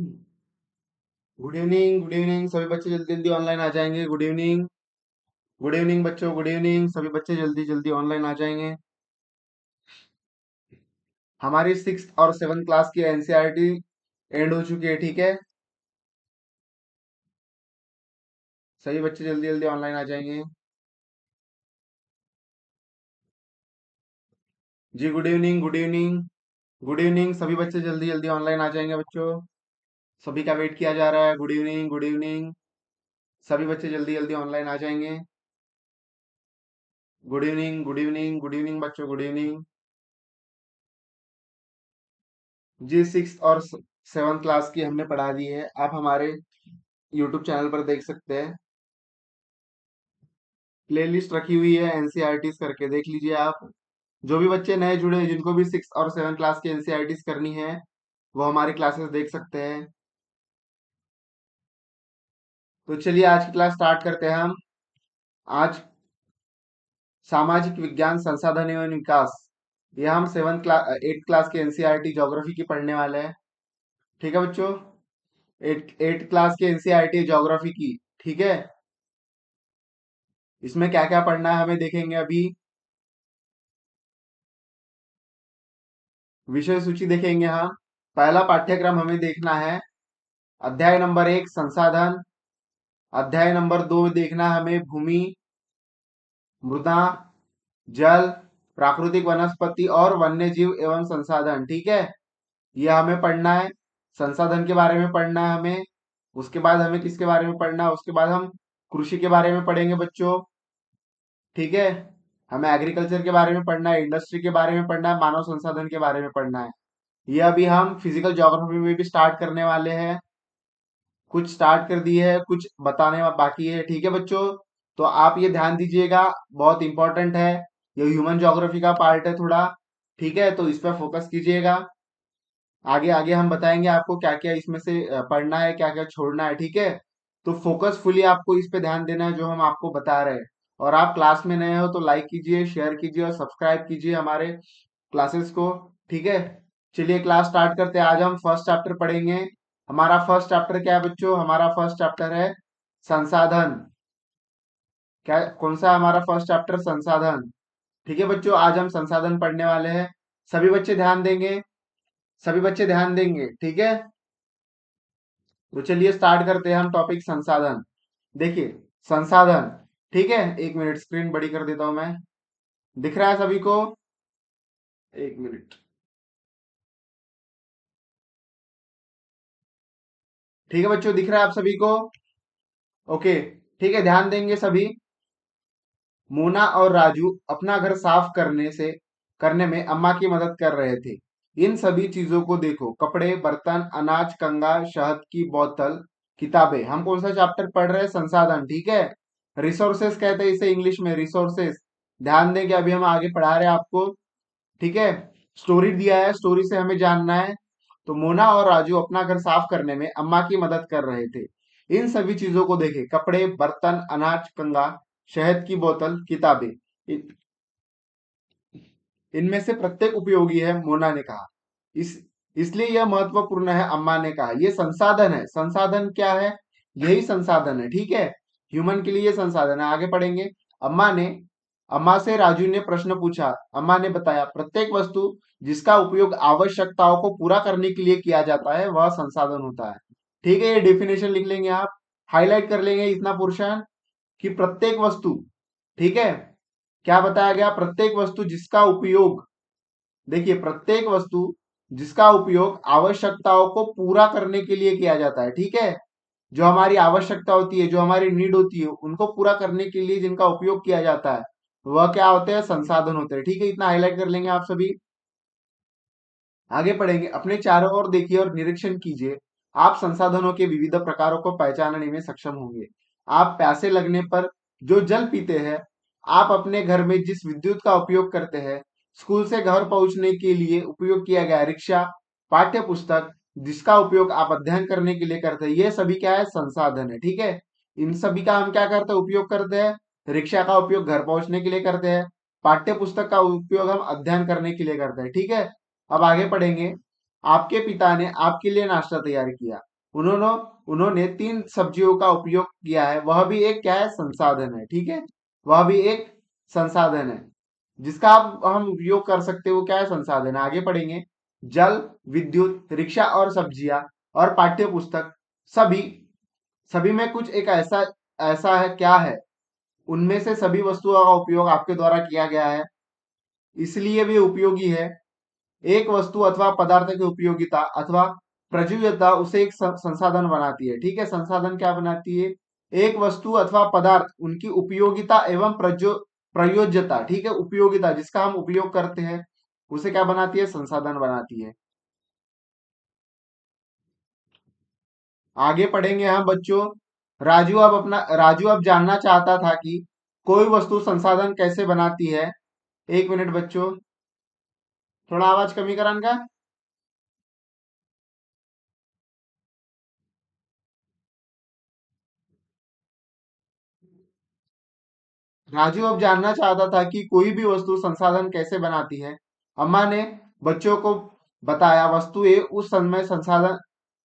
Good evening, good evening. सभी बच्चे जल्दी जल्दी ऑनलाइन आ जाएंगे। गुड इवनिंग, गुड इवनिंग बच्चों, गुड इवनिंग। सभी बच्चे जल्दी जल्दी ऑनलाइन आ जाएंगे। हमारी 6th और 7th क्लास की एनसीईआरटी एंड हो चुकी है, ठीक है। सभी बच्चे जल्दी जल्दी ऑनलाइन आ जाएंगे। जी good evening, good evening, good evening. सभी बच्चे जल्दी जल्दी ऑनलाइन आ जाएंगे बच्चों। सभी का वेट किया जा रहा है। Good evening, good evening. सभी बच्चे जल्दी जल्दी ऑनलाइन आ जाएंगे। Good evening, good evening, good evening बच्चों, गुड इवनिंग। जी 6th और 7th क्लास की हमने पढ़ा दी है। आप हमारे यूट्यूब चैनल पर देख सकते हैं। प्लेलिस्ट रखी हुई है एनसीईआरटीज करके, देख लीजिए आप। जो भी बच्चे नए जुड़े हैं, जिनको भी 6th और 7th क्लास की एनसीईआरटीज करनी है, वो हमारी क्लासेस देख सकते हैं। तो चलिए आज की क्लास स्टार्ट करते हैं हम। आज सामाजिक विज्ञान संसाधन एवं विकास, ये हम 8th क्लास की एनसीईआरटी ज्योग्राफी की पढ़ने वाले हैं। ठीक है बच्चों, 8th क्लास की एनसीईआरटी ज्योग्राफी की। ठीक है, इसमें क्या क्या पढ़ना है हमें देखेंगे अभी। विषय सूची देखेंगे हम। पहला पाठ्यक्रम हमें देखना है अध्याय नंबर 1 संसाधन। अध्याय नंबर 2 देखना हमें भूमि, मृदा, जल, प्राकृतिक वनस्पति और वन्य जीव एवं संसाधन। ठीक है, यह हमें पढ़ना है। संसाधन के बारे में पढ़ना है हमें। उसके बाद हमें किसके बारे में पढ़ना है, उसके बाद हम कृषि के बारे में पढ़ेंगे बच्चों। ठीक है, हमें एग्रीकल्चर के बारे में पढ़ना है, इंडस्ट्री के बारे में पढ़ना है, मानव संसाधन के बारे में पढ़ना है। ये अभी हम फिजिकल ज्योग्राफी में भी स्टार्ट करने वाले हैं। कुछ स्टार्ट कर दिए है, कुछ बताने बाकी है। ठीक है बच्चों, तो आप ये ध्यान दीजिएगा, बहुत इंपॉर्टेंट है। ये ह्यूमन ज्योग्राफी का पार्ट है थोड़ा। ठीक है, तो इस पर फोकस कीजिएगा। आगे आगे हम बताएंगे आपको क्या क्या इसमें से पढ़ना है, क्या क्या छोड़ना है। ठीक है, तो फोकस फुली आपको इस पे ध्यान देना है जो हम आपको बता रहे हैं। और आप क्लास में नए हो तो लाइक कीजिए, शेयर कीजिए और सब्सक्राइब कीजिए हमारे क्लासेस को। ठीक है, चलिए क्लास स्टार्ट करते हैं। आज हम फर्स्ट चैप्टर पढ़ेंगे। हमारा फर्स्ट चैप्टर क्या है बच्चों? हमारा फर्स्ट चैप्टर है संसाधन। क्या, कौन सा है हमारा फर्स्ट चैप्टर? संसाधन। ठीक है बच्चों, आज हम संसाधन पढ़ने वाले हैं। सभी बच्चे ध्यान देंगे, सभी बच्चे ध्यान देंगे। ठीक है, तो चलिए स्टार्ट करते हैं हम टॉपिक संसाधन। देखिए, संसाधन। ठीक है, एक मिनट स्क्रीन बड़ी कर देता हूं मैं। दिख रहा है सभी को? एक मिनट। ठीक है बच्चों, दिख रहा है आप सभी को? ओके, ठीक है, ध्यान देंगे सभी। मोना और राजू अपना घर साफ करने में अम्मा की मदद कर रहे थे। इन सभी चीजों को देखो, कपड़े, बर्तन, अनाज, कंगा, शहद की बोतल, किताबें। हम कौन सा चैप्टर पढ़ रहे हैं? संसाधन। ठीक है, रिसोर्सेस कहते हैं इसे इंग्लिश में, रिसोर्सेस। ध्यान दें कि अभी हम आगे पढ़ा रहे हैं आपको। ठीक है, स्टोरी दिया है, स्टोरी से हमें जानना है। तो मोना और राजू अपना घर साफ करने में अम्मा की मदद कर रहे थे। इन सभी चीजों को देखें, कपड़े, बर्तन, अनाज, कंगा, शहद की बोतल, किताबें। इन- इनमें से प्रत्येक उपयोगी है, मोना ने कहा। इस इसलिए यह महत्वपूर्ण है, अम्मा ने कहा। ये संसाधन है। संसाधन क्या है? यही संसाधन है। ठीक है, ह्यूमन के लिए ये संसाधन है। आगे पढ़ेंगे। अम्मा ने अम्मा से राजू ने प्रश्न पूछा। अम्मा ने बताया, प्रत्येक वस्तु जिसका उपयोग आवश्यकताओं को पूरा करने के लिए किया जाता है वह संसाधन होता है। ठीक है, ये डेफिनेशन लिख लेंगे आप, हाईलाइट कर लेंगे इतना पोर्शन कि प्रत्येक वस्तु। ठीक है, क्या बताया गया? प्रत्येक वस्तु जिसका उपयोग, देखिए, प्रत्येक वस्तु जिसका उपयोग आवश्यकताओं को पूरा करने के लिए किया जाता है। ठीक है, जो हमारी आवश्यकता होती है, जो हमारी नीड होती है, उनको पूरा करने के लिए जिनका उपयोग किया जाता है, वह क्या होते हैं? संसाधन होते हैं। ठीक है, इतना हाईलाइट कर लेंगे आप सभी। आगे पढ़ेंगे। अपने चारों ओर देखिए और निरीक्षण कीजिए। आप संसाधनों के विविध प्रकारों को पहचानने में सक्षम होंगे। आप प्यासे लगने पर जो जल पीते हैं, आप अपने घर में जिस विद्युत का उपयोग करते हैं, स्कूल से घर पहुंचने के लिए उपयोग किया गया रिक्शा, पाठ्य पुस्तक जिसका उपयोग आप अध्ययन करने के लिए करते हैं, ये सभी क्या है? संसाधन है। ठीक है, इन सभी का हम क्या करते हैं? उपयोग करते हैं। रिक्शा का उपयोग घर पहुंचने के लिए करते हैं, पाठ्य पुस्तक का उपयोग हम अध्ययन करने के लिए करते हैं। ठीक है, अब आगे पढ़ेंगे। आपके पिता ने आपके लिए नाश्ता तैयार किया। उन्होंने उन्होंने 3 सब्जियों का उपयोग किया है, वह भी एक क्या है, संसाधन है। ठीक है, वह भी एक संसाधन है जिसका आप हम उपयोग कर सकते हो, क्या है, संसाधन है। आगे पढ़ेंगे। जल, विद्युत, रिक्शा और सब्जियां और पाठ्य पुस्तक, सभी सभी में कुछ एक ऐसा ऐसा है, क्या है, उनमें से सभी वस्तुओं का उपयोग आपके द्वारा किया गया है, इसलिए वे उपयोगी है। एक वस्तु अथवा पदार्थ की उपयोगिता अथवा प्रयोज्यता उसे एक संसाधन बनाती है। ठीक है, संसाधन क्या बनाती है, एक वस्तु अथवा पदार्थ उनकी उपयोगिता एवं प्रयोज्यता, ठीक है, उपयोगिता जिसका हम उपयोग करते हैं उसे क्या बनाती है, संसाधन बनाती है। आगे पढ़ेंगे हम बच्चों। राजू अब जानना चाहता था कि कोई वस्तु संसाधन कैसे बनाती है। एक मिनट बच्चों, थोड़ा आवाज कमी करान का। राजू अब जानना चाहता था कि कोई भी वस्तु संसाधन कैसे बनाती है। अम्मा ने बच्चों को बताया, वस्तुएं उस समय संसाधन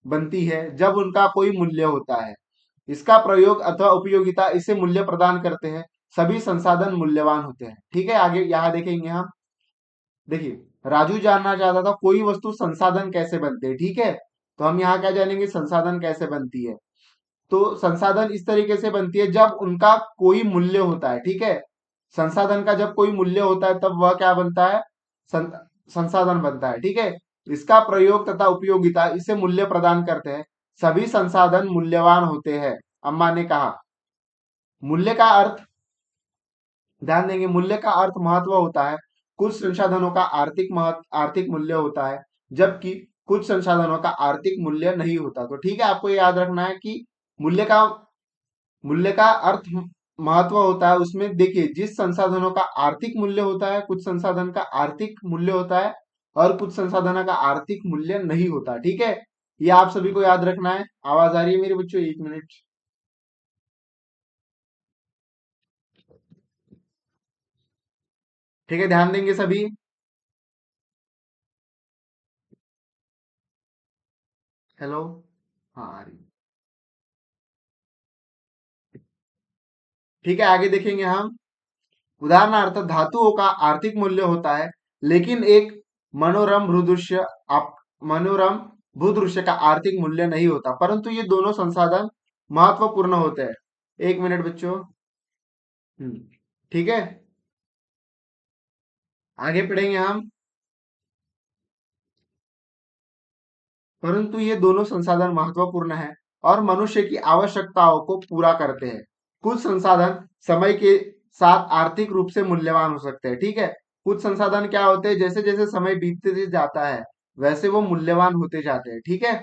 बनती है जब उनका कोई मूल्य होता है। इसका प्रयोग अथवा उपयोगिता इसे मूल्य प्रदान करते हैं। सभी संसाधन मूल्यवान होते हैं। ठीक है, आगे यहाँ देखेंगे हम। देखिए, राजू जानना चाहता था कोई वस्तु संसाधन कैसे बनते हैं। ठीक है, तो हम यहाँ क्या जानेंगे, संसाधन कैसे बनती है। तो संसाधन इस तरीके से बनती है जब उनका कोई मूल्य होता है। ठीक है, संसाधन का जब कोई मूल्य होता है तब वह क्या बनता है, सं, संसाधन बनता है। ठीक है, इसका प्रयोग तथा उपयोगिता इसे मूल्य प्रदान करते हैं। सभी संसाधन मूल्यवान होते हैं, अम्मा ने कहा। मूल्य का अर्थ, ध्यान देंगे, मूल्य का अर्थ महत्व होता है। कुछ संसाधनों का आर्थिक मूल्य होता है, जबकि कुछ संसाधनों का आर्थिक मूल्य नहीं होता। तो ठीक है, आपको ये याद रखना है कि मूल्य का मूल्य का अर्थ महत्व होता है। उसमें देखिए, जिस संसाधनों का आर्थिक मूल्य होता है, कुछ संसाधन का आर्थिक मूल्य होता है और कुछ संसाधनों का आर्थिक मूल्य नहीं होता। ठीक है, ये आप सभी को याद रखना है। आवाज आ रही है मेरे बच्चों, एक मिनट। ठीक है, ध्यान देंगे सभी। हेलो, हाँ आ रही। ठीक है, आगे देखेंगे हम। उदाहरणार्थ, धातुओं का आर्थिक मूल्य होता है, लेकिन एक मनोरम भूदृश्य आप मनोरम भूदृश्य का आर्थिक मूल्य नहीं होता, परंतु ये दोनों संसाधन महत्वपूर्ण होते हैं। एक मिनट बच्चों। हम्म, ठीक है, आगे पढ़ेंगे हम। परंतु ये दोनों संसाधन महत्वपूर्ण है और मनुष्य की आवश्यकताओं को पूरा करते हैं। कुछ संसाधन समय के साथ आर्थिक रूप से मूल्यवान हो सकते हैं। ठीक है, कुछ संसाधन क्या होते हैं, जैसे जैसे समय बीतते जाता है वैसे वो मूल्यवान होते जाते हैं। ठीक है,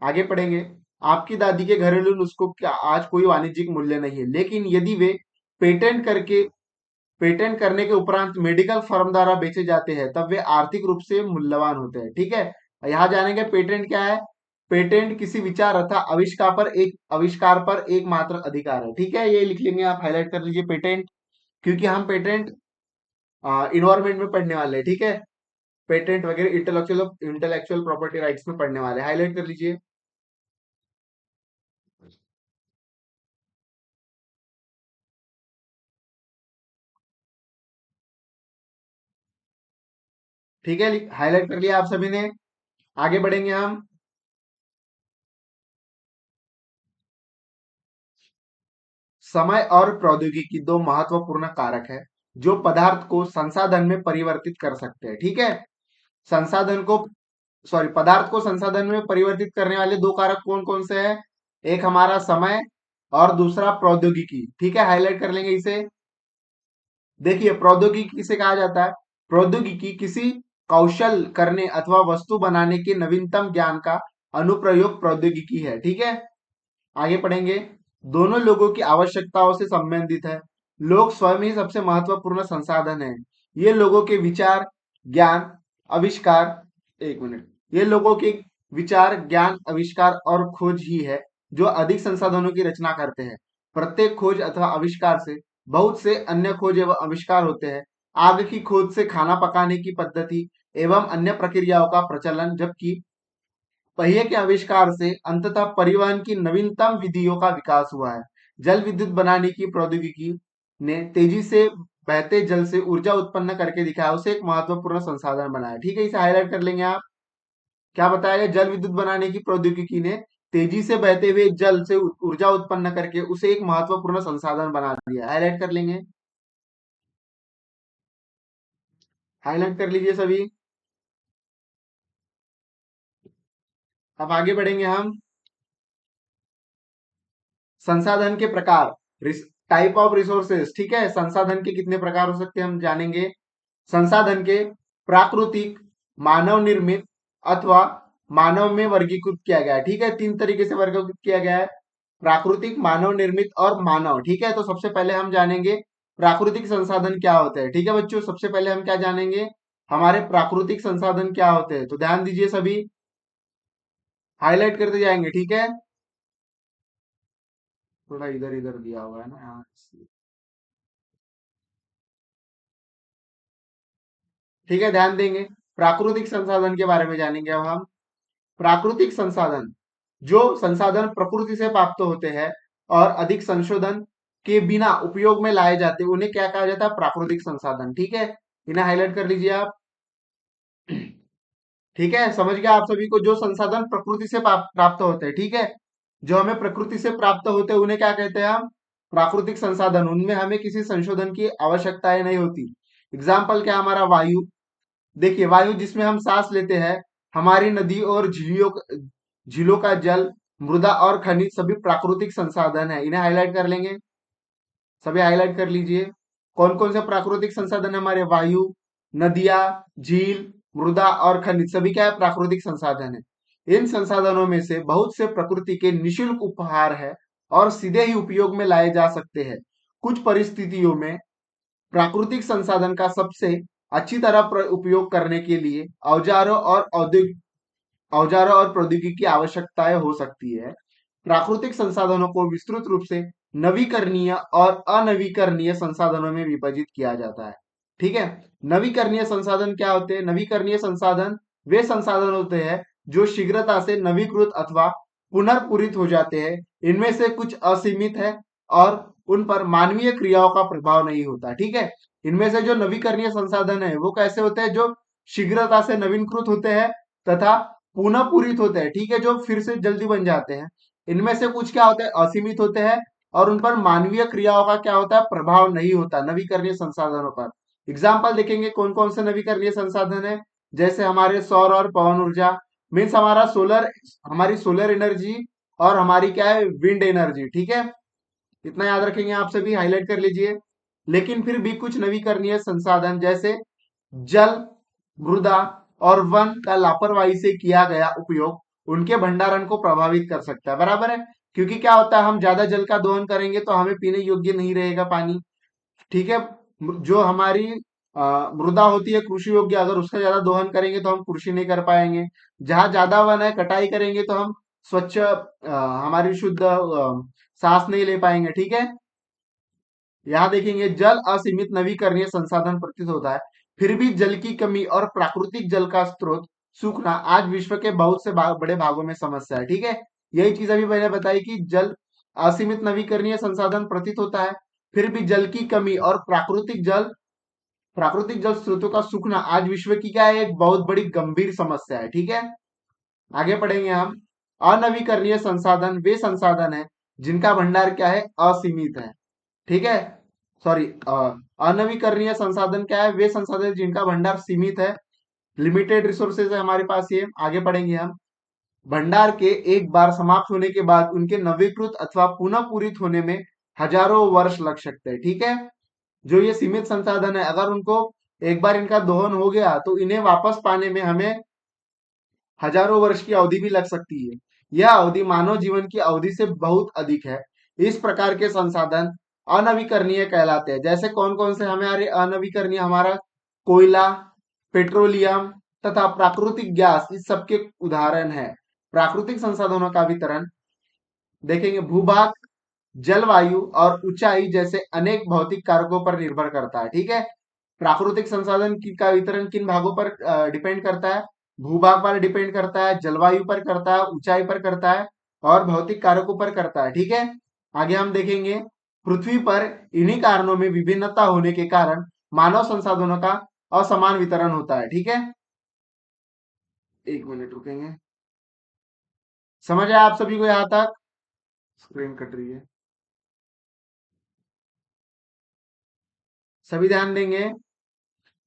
आगे पढ़ेंगे। आपकी दादी के घरेलू नुस्खों का आज कोई वाणिज्यिक मूल्य नहीं है, लेकिन यदि वे पेटेंट करके पेटेंट करने के उपरांत मेडिकल फर्म द्वारा बेचे जाते हैं तब वे आर्थिक रूप से मूल्यवान होते हैं। ठीक है, यहाँ जानेंगे पेटेंट क्या है। पेटेंट किसी विचार अथवा आविष्कार पर एकमात्र अधिकार है। ठीक है, ये लिख लेंगे आप, हाईलाइट कर लीजिए पेटेंट, क्योंकि हम पेटेंट इन्वायरमेंट में पढ़ने वाले हैं। ठीक है, पेटेंट वगैरह इंटेलेक्चुअल प्रॉपर्टी राइट्स में पढ़ने वाले हैं, हाईलाइट कर लीजिए। ठीक है, हाईलाइट कर लिया आप सभी ने। आगे बढ़ेंगे हम। समय और प्रौद्योगिकी दो महत्वपूर्ण कारक है जो पदार्थ को संसाधन में परिवर्तित कर सकते हैं। ठीक है, संसाधन को पदार्थ को संसाधन में परिवर्तित करने वाले दो कारक कौन कौन से हैं, एक हमारा समय और दूसरा प्रौद्योगिकी। ठीक है, हाईलाइट कर लेंगे इसे। देखिए, प्रौद्योगिकी किसे कहा जाता है, प्रौद्योगिकी किसी कौशल करने अथवा वस्तु बनाने के नवीनतम ज्ञान का अनुप्रयोग प्रौद्योगिकी है। ठीक है, आगे पढ़ेंगे। दोनों लोगों की आवश्यकताओं से संबंधित है। लोग स्वयं ही सबसे महत्वपूर्ण संसाधन है। ये लोगों के विचार, ज्ञान, आविष्कार, एक मिनट, ये लोगों के विचार, ज्ञान, आविष्कार और खोज ही है जो अधिक संसाधनों की रचना करते हैं। प्रत्येक खोज अथवा आविष्कार से बहुत से अन्य खोज एवं आविष्कार होते हैं। आग की खोज से खाना पकाने की पद्धति एवं अन्य प्रक्रियाओं का प्रचलन, जबकि पहिए के आविष्कार से अंततः परिवहन की नवीनतम विधियों का विकास हुआ है। जल विद्युत बनाने की प्रौद्योगिकी ने तेजी से बहते जल से ऊर्जा उत्पन्न करके दिखाया, उसे एक महत्वपूर्ण संसाधन बनाया। ठीक है, इसे हाईलाइट कर लेंगे आप। क्या बताया गया? जल विद्युत बनाने की प्रौद्योगिकी ने तेजी से बहते हुए जल से ऊर्जा उत्पन्न करके उसे एक महत्वपूर्ण संसाधन बना दिया। हाईलाइट कर लेंगे, हाईलाइट कर लीजिए सभी। अब आगे बढ़ेंगे हम। संसाधन के प्रकार, टाइप ऑफ रिसोर्सेस। ठीक है, संसाधन के कितने प्रकार हो सकते हैं हम जानेंगे। संसाधन के प्राकृतिक, मानव निर्मित अथवा मानव में वर्गीकृत किया गया है। ठीक है, तीन तरीके से वर्गीकृत किया गया है, प्राकृतिक, मानव निर्मित और मानव। ठीक है, तो सबसे पहले हम जानेंगे प्राकृतिक संसाधन क्या होते हैं। ठीक है बच्चों, सबसे पहले हम क्या जानेंगे, हमारे प्राकृतिक संसाधन क्या होते हैं। तो ध्यान दीजिए सभी, हाईलाइट करते जाएंगे। ठीक है, थोड़ा इधर इधर दिया हुआ है ना यहाँ। ठीक है, ध्यान देंगे। प्राकृतिक संसाधन के बारे में जानेंगे अब हम। प्राकृतिक संसाधन, जो संसाधन प्रकृति से प्राप्त होते हैं और अधिक संशोधन के बिना उपयोग में लाए जाते हैं, उन्हें क्या कहा जाता है? प्राकृतिक संसाधन। ठीक है, इन्हें हाईलाइट कर लीजिए आप। ठीक है, समझ गया आप सभी को, जो संसाधन प्रकृति से प्राप्त होते हैं। ठीक है, जो हमें प्रकृति से प्राप्त होते हैं उन्हें क्या कहते हैं हम? प्राकृतिक संसाधन। उनमें हमें किसी संशोधन की आवश्यकताएं नहीं होती। एग्जाम्पल क्या? हमारा वायु। देखिए, वायु जिसमें हम सांस लेते हैं, हमारी नदी और झीलों का जल, मृदा और खनिज सभी प्राकृतिक संसाधन है। इन्हें हाईलाइट कर लेंगे, सभी हाईलाइट कर लीजिए। कौन कौन से प्राकृतिक संसाधन है हमारे? वायु, नदियां, झील, मृदा और खनिज सभी क्या है? प्राकृतिक संसाधन है। इन संसाधनों में से बहुत से प्रकृति के निशुल्क उपहार है और सीधे ही उपयोग में लाए जा सकते हैं। कुछ परिस्थितियों में प्राकृतिक संसाधन का सबसे अच्छी तरह उपयोग करने के लिए औजारों और प्रौद्योगिकी की आवश्यकताएं हो सकती है। प्राकृतिक संसाधनों को विस्तृत रूप से नवीकरणीय और अनवीकरणीय संसाधनों में विभाजित किया जाता है। ठीक है, नवीकरणीय संसाधन क्या होते हैं? नवीकरणीय संसाधन वे संसाधन होते हैं जो शीघ्रता से नवीकृत अथवा पुनर्पूरित हो जाते हैं। इनमें से कुछ असीमित है और उन पर मानवीय क्रियाओं का प्रभाव नहीं होता। ठीक है, इनमें से जो नवीकरणीय संसाधन है वो कैसे होते हैं? जो शीघ्रता से नवीनकृत होते हैं तथा पुनः पूरित होते हैं। ठीक है, जो फिर से जल्दी बन जाते हैं। इनमें से कुछ क्या होते हैं? असीमित होते हैं और उन पर मानवीय क्रियाओं का क्या होता है? प्रभाव नहीं होता नवीकरणीय संसाधनों पर। एग्जाम्पल देखेंगे कौन कौन से नवीकरणीय संसाधन है। जैसे हमारे सौर और पवन ऊर्जा, मीन्स हमारी सोलर एनर्जी और हमारी क्या है? Wind energy. ठीक है, इतना याद रखेंगे आप सभी, हाईलाइट कर लीजिए। लेकिन फिर भी कुछ नवीकरणीय संसाधन जैसे जल, मृदा और वन का लापरवाही से किया गया उपयोग उनके भंडारण को प्रभावित कर सकता है। बराबर है, क्योंकि क्या होता है, हम ज्यादा जल का दोहन करेंगे तो हमें पीने योग्य नहीं रहेगा पानी। ठीक है, जो हमारी मृदा होती है कृषि योग्य, अगर उसका ज्यादा दोहन करेंगे तो हम कृषि नहीं कर पाएंगे। जहां ज्यादा वन है, कटाई करेंगे तो हम स्वच्छ हमारी शुद्ध सांस नहीं ले पाएंगे। ठीक है, यहाँ देखेंगे जल असीमित नवीकरणीय संसाधन प्रतीत होता है, फिर भी जल की कमी और प्राकृतिक जल का स्रोत सूखना आज विश्व के बहुत से बड़े भागों में समस्या है। ठीक है, यही चीज अभी मैंने बताई कि जल असीमित नवीकरणीय संसाधन प्रतीत होता है, फिर भी जल की कमी और प्राकृतिक जल स्रोतों का सूखना आज विश्व की क्या है? एक बहुत बड़ी गंभीर समस्या है। ठीक है, आगे पढ़ेंगे हम। अनवीकरणीय संसाधन वे संसाधन है जिनका भंडार क्या है? असीमित है। ठीक है, सॉरी, अनवीकरणीय संसाधन क्या है? वे संसाधन जिनका भंडार सीमित है, लिमिटेड रिसोर्सेज है हमारे पास। ये आगे पढ़ेंगे हम। भंडार के एक बार समाप्त होने के बाद उनके नवीकृत अथवा पुनः पूरित होने में हजारों वर्ष लग सकते हैं। ठीक है, जो ये सीमित संसाधन है, अगर उनको एक बार इनका दोहन हो गया तो इन्हें वापस पाने में हमें हजारों वर्ष की अवधि भी लग सकती है। यह अवधि मानव जीवन की अवधि से बहुत अधिक है। इस प्रकार के संसाधन अनवीकरणीय कहलाते हैं। जैसे कौन कौन से हमारे अनवीकरणीय? हमारा कोयला, पेट्रोलियम तथा प्राकृतिक गैस इस सबके उदाहरण है। प्राकृतिक संसाधनों का वितरण देखेंगे, भूभाग, जलवायु और ऊंचाई जैसे अनेक भौतिक कारकों पर निर्भर करता है। ठीक है, प्राकृतिक संसाधन का वितरण किन भागों पर डिपेंड करता है? भूभाग पर डिपेंड करता है, जलवायु पर करता है, ऊंचाई पर करता है और भौतिक कारकों पर करता है। ठीक है, आगे हम देखेंगे पृथ्वी पर इन्हीं कारणों में विभिन्नता होने के कारण मानव संसाधनों का असमान वितरण होता है। ठीक है, एक मिनट रुकेंगे। समझ आया आप सभी को यहां तक? स्क्रीन कट रही है, सभी ध्यान देंगे।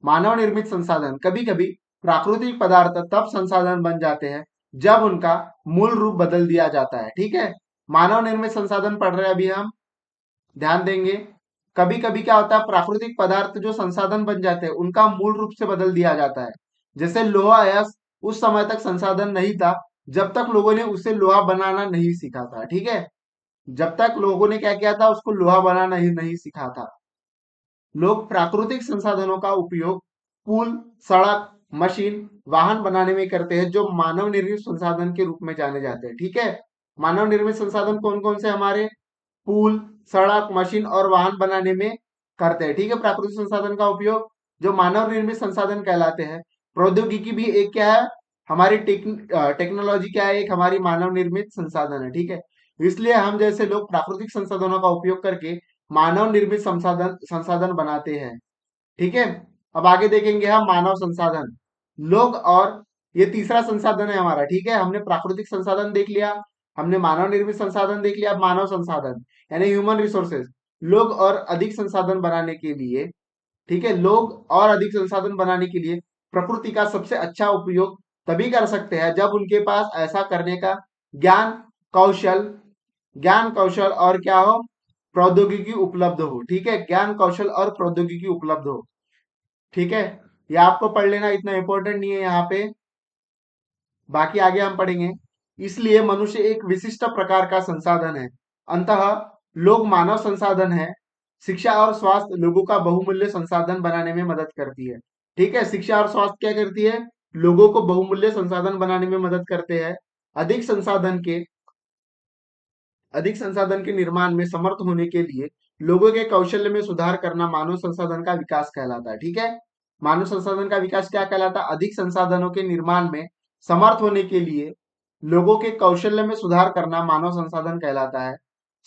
मानव निर्मित संसाधन कभी कभी प्राकृतिक पदार्थ तब संसाधन बन जाते हैं जब उनका मूल रूप बदल दिया जाता है। ठीक है, मानव निर्मित संसाधन पढ़ रहे हैं अभी हम, ध्यान देंगे। कभी कभी क्या होता है, प्राकृतिक पदार्थ जो संसाधन बन जाते हैं उनका मूल रूप से बदल दिया जाता है। जैसे लोहा अयस्क उस समय तक संसाधन नहीं था जब तक लोगों ने उसे लोहा बनाना नहीं सीखा था। ठीक है, जब तक लोगों ने क्या किया था, उसको लोहा बनाना ही नहीं सीखा था। लोग प्राकृतिक संसाधनों का उपयोग पुल, सड़क, मशीन, वाहन बनाने में करते हैं जो मानव निर्मित संसाधन के रूप में जाने जाते हैं। ठीक है, मानव निर्मित संसाधन कौन कौन से हमारे? पुल, सड़क, मशीन और वाहन बनाने में करते हैं। ठीक है, प्राकृतिक संसाधन का उपयोग जो मानव निर्मित संसाधन कहलाते हैं। प्रौद्योगिकी भी एक क्या है, हमारी टेक्नोलॉजी क्या है, एक हमारी मानव निर्मित संसाधन है। ठीक है, इसलिए हम जैसे लोग प्राकृतिक संसाधनों का उपयोग करके मानव निर्मित संसाधन संसाधन बनाते हैं। ठीक है, अब आगे देखेंगे हम मानव संसाधन, लोग और ये तीसरा संसाधन है हमारा। ठीक है, हमने प्राकृतिक संसाधन देख लिया, हमने मानव निर्मित संसाधन देख लिया, अब मानव संसाधन यानी ह्यूमन रिसोर्सेज। लोग और अधिक संसाधन बनाने के लिए, ठीक है, लोग और अधिक संसाधन बनाने के लिए प्रकृति का सबसे अच्छा उपयोग तभी कर सकते हैं जब उनके पास ऐसा करने का ज्ञान, कौशल, और क्या हो, प्रौद्योगिकी उपलब्ध हो। ठीक है, ज्ञान, कौशल और प्रौद्योगिकी उपलब्ध हो। ठीक है, ये आपको पढ़ लेना, इतना इंपॉर्टेंट नहीं है यहाँ पे, बाकी आगे हम पढ़ेंगे। इसलिए मनुष्य एक विशिष्ट प्रकार का संसाधन है। अंतः लोग मानव संसाधन है। शिक्षा और स्वास्थ्य लोगों का बहुमूल्य संसाधन बनाने में मदद करती है। ठीक है, शिक्षा और स्वास्थ्य क्या करती है? लोगों को बहुमूल्य संसाधन बनाने में मदद करते हैं। अधिक संसाधन के अधिक संसाधन के निर्माण में समर्थ होने के लिए लोगों के कौशल्य में सुधार करना मानव संसाधन का विकास कहलाता है। ठीक है, मानव संसाधन का विकास क्या कहलाता है? अधिक संसाधनों के निर्माण में समर्थ होने के लिए लोगों के कौशल्य में सुधार करना मानव संसाधन कहलाता है।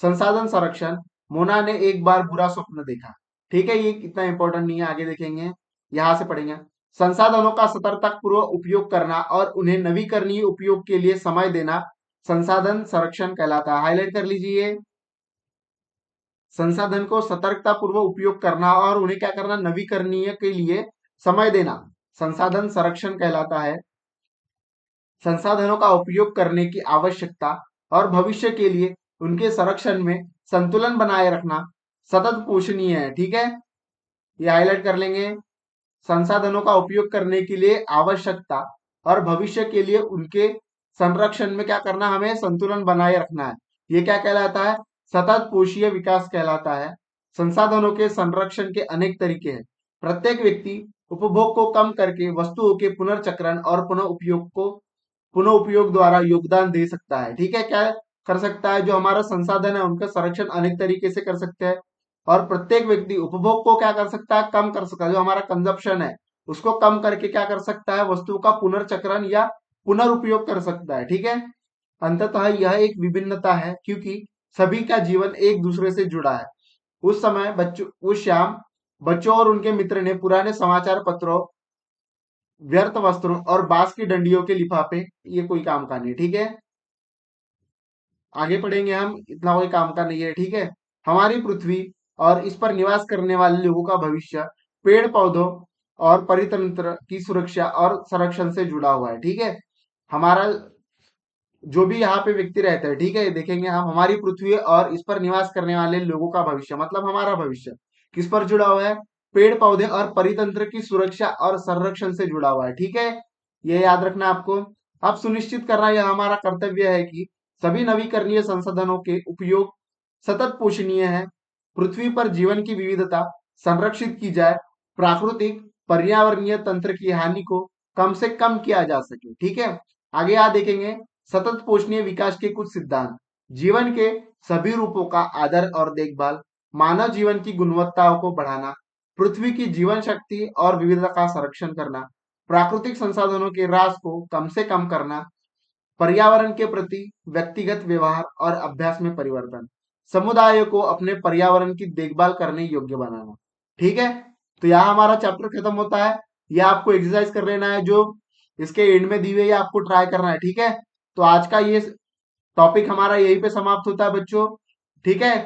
संसाधन संरक्षण, मोना ने एक बार बुरा स्वप्न देखा। ठीक है, ये इतना इंपॉर्टेंट नहीं है, आगे देखेंगे, यहां से पढ़ेंगे। संसाधनों का सतर्कता पूर्वक उपयोग करना और उन्हें नवीकरणीय उपयोग के लिए समय देना संसाधन संरक्षण कहलाता है। हाईलाइट कर लीजिए, संसाधन को सतर्कता पूर्वक उपयोग करना और उन्हें क्या करना, नवीकरणीय के लिए समय देना संसाधन संरक्षण कहलाता है। संसाधनों का उपयोग करने की आवश्यकता और भविष्य के लिए उनके संरक्षण में संतुलन बनाए रखना सतत पोषणीय है। ठीक है, ये हाईलाइट कर लेंगे। संसाधनों का उपयोग करने के लिए आवश्यकता और भविष्य के लिए उनके संरक्षण में क्या करना, हमें संतुलन बनाए रखना है। ये क्या कहलाता है? सतत पोषीय विकास कहलाता है। संसाधनों के संरक्षण के अनेक तरीके हैं। प्रत्येक व्यक्ति उपभोग को कम करके वस्तुओं के पुनर्चक्रण और पुनः उपयोग द्वारा योगदान दे सकता है। ठीक है, क्या कर सकता है? जो हमारा संसाधन है उनका संरक्षण अनेक तरीके से कर सकते हैं। और प्रत्येक व्यक्ति उपभोग को क्या कर सकता है, कम कर सकता है। जो हमारा कंजप्शन है उसको कम करके क्या कर सकता है, वस्तु का पुनर्चक्रण या पुनर्उपयोग कर सकता है। ठीक है, अंततः यह एक विभिन्नता है क्योंकि सभी का जीवन एक दूसरे से जुड़ा है। उस शाम बच्चों और उनके मित्र ने पुराने समाचार पत्रों, व्यर्थ वस्त्रों और बांस की डंडियों के लिफाफे, ये कोई काम का नहीं। ठीक है, आगे पढ़ेंगे हम, इतना कोई काम का नहीं है। ठीक है, हमारी पृथ्वी और इस पर निवास करने वाले लोगों का भविष्य पेड़ पौधों और परितंत्र की सुरक्षा और संरक्षण से जुड़ा हुआ है। ठीक है, हमारा जो भी यहाँ पे व्यक्ति रहता है, ठीक है, देखेंगे हम, हमारी पृथ्वी और इस पर निवास करने वाले लोगों का भविष्य मतलब हमारा भविष्य किस पर जुड़ा हुआ है? पेड़ पौधे और परितंत्र की सुरक्षा और संरक्षण से जुड़ा हुआ है। ठीक है, ये याद रखना आपको। अब सुनिश्चित करना यह हमारा कर्तव्य है कि सभी नवीकरणीय संसाधनों के उपयोग सतत पोषणीय है। पृथ्वी पर जीवन की विविधता संरक्षित की जाए, प्राकृतिक पर्यावरणीय तंत्र की हानि को कम से कम किया जा सके। ठीक है, आगे यहाँ देखेंगे सतत पोषणीय विकास के कुछ सिद्धांत, जीवन के सभी रूपों का आदर और देखभाल, मानव जीवन की गुणवत्ताओं को बढ़ाना, पृथ्वी की जीवन शक्ति और विविधता का संरक्षण करना, प्राकृतिक संसाधनों के ह्रास को कम से कम करना, पर्यावरण के प्रति व्यक्तिगत व्यवहार और अभ्यास में परिवर्तन, समुदाय को अपने पर्यावरण की देखभाल करने योग्य बनाना। ठीक है, तो यहाँ हमारा चैप्टर खत्म होता है। यह आपको एक्सरसाइज कर लेना है, जो इसके एंड में दी हुई है, आपको ट्राई करना है। ठीक है, तो आज का ये टॉपिक हमारा यहीं पे समाप्त होता है बच्चों। ठीक है,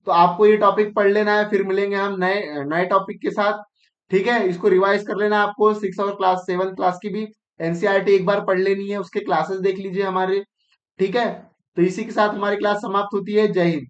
तो आपको ये टॉपिक पढ़ लेना है, फिर मिलेंगे हम नए नए टॉपिक के साथ। ठीक है, इसको रिवाइज कर लेना है आपको, 6 और क्लास 7 क्लास की भी एनसीईआरटी एक बार पढ़ लेनी है, उसके क्लासेस देख लीजिए हमारे। ठीक है, तो इसी के साथ हमारी क्लास समाप्त होती है। जय हिंद।